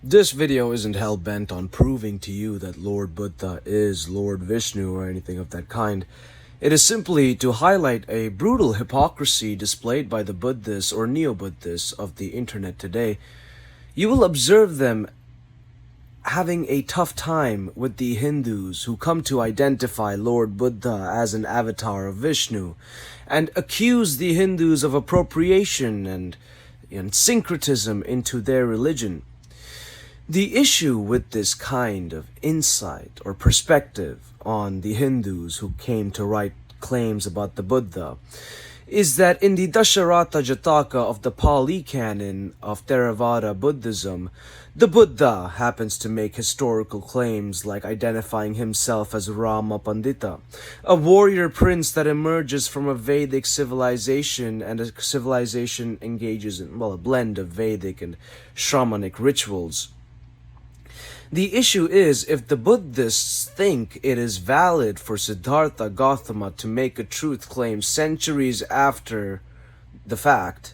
This video isn't hell-bent on proving to you that Lord Buddha is Lord Vishnu or anything of that kind. It is simply to highlight a brutal hypocrisy displayed by the Buddhists or Neo-Buddhists of the internet today. You will observe them having a tough time with the Hindus who come to identify Lord Buddha as an avatar of Vishnu and accuse the Hindus of appropriation and syncretism into their religion. The issue with this kind of insight or perspective on the Hindus who came to write claims about the Buddha is that in the Dasharata Jataka of the Pali canon of Theravada Buddhism, the Buddha happens to make historical claims like identifying himself as Rama Pandita, a warrior prince that emerges from a Vedic civilization, and a civilization engages in, a blend of Vedic and shamanic rituals. The issue is, if the Buddhists think it is valid for Siddhartha Gautama to make a truth claim centuries after the fact,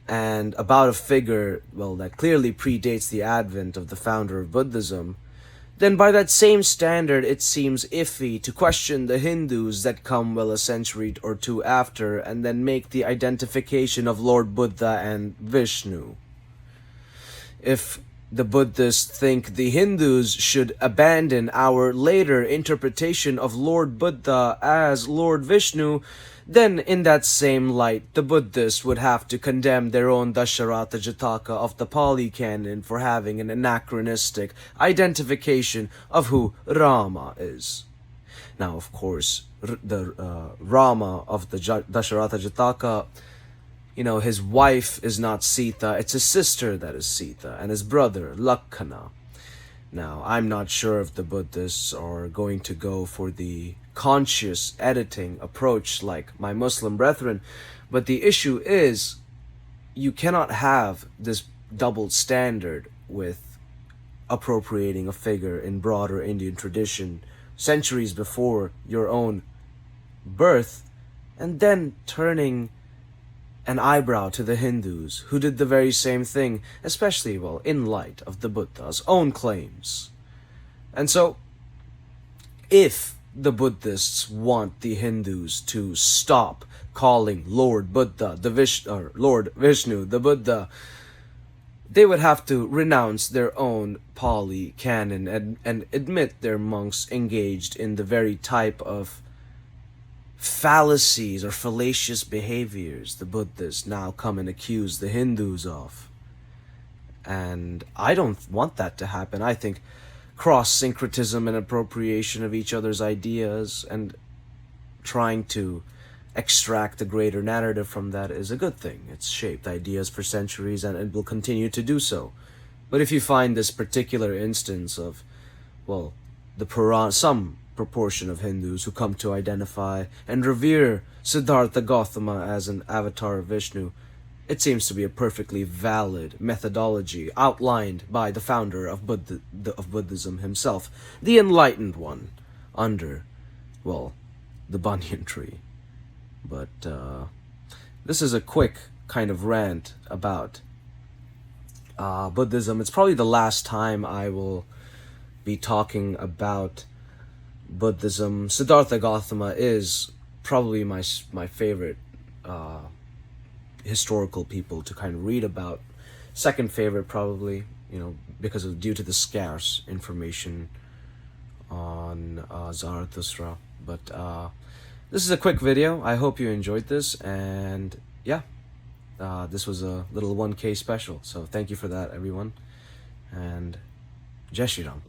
and about a figure, that clearly predates the advent of the founder of Buddhism, then by that same standard it seems iffy to question the Hindus that come a century or two after and then make the identification of Lord Buddha and Vishnu. If the Buddhists think the Hindus should abandon our later interpretation of Lord Buddha as Lord Vishnu, then in that same light, the Buddhists would have to condemn their own Dasharata Jataka of the Pali canon for having an anachronistic identification of who Rama is. Now, of course, the Rama of the Dasharata Jataka, his wife is not Sita, it's his sister that is Sita, and his brother, Lakhana. Now, I'm not sure if the Buddhists are going to go for the conscious editing approach like my Muslim brethren, but the issue is, you cannot have this double standard with appropriating a figure in broader Indian tradition centuries before your own birth, and then turning an eyebrow to the Hindus, who did the very same thing, especially, in light of the Buddha's own claims. And so, if the Buddhists want the Hindus to stop calling Lord Buddha, Lord Vishnu, the Buddha, they would have to renounce their own Pali canon and admit their monks engaged in the very type of fallacies or fallacious behaviors the Buddhists now come and accuse the Hindus of. And I don't want that to happen. I think cross-syncretism and appropriation of each other's ideas and trying to extract a greater narrative from that is a good thing. It's shaped ideas for centuries and it will continue to do so. But if you find this particular instance of, the Purana, some proportion of Hindus who come to identify and revere Siddhartha Gautama as an avatar of Vishnu, it seems to be a perfectly valid methodology outlined by the founder of Buddhism himself, the enlightened one, under, the banyan tree. But this is a quick kind of rant about Buddhism. It's probably the last time I will be talking about Buddhism. Siddhartha Gautama is probably my favorite historical people to kind of read about. Second favorite probably, due to the scarce information on Zarathustra. But this is a quick video. I hope you enjoyed this, and this was a little 1K special. So thank you for that, everyone, and Jai Shri Ram.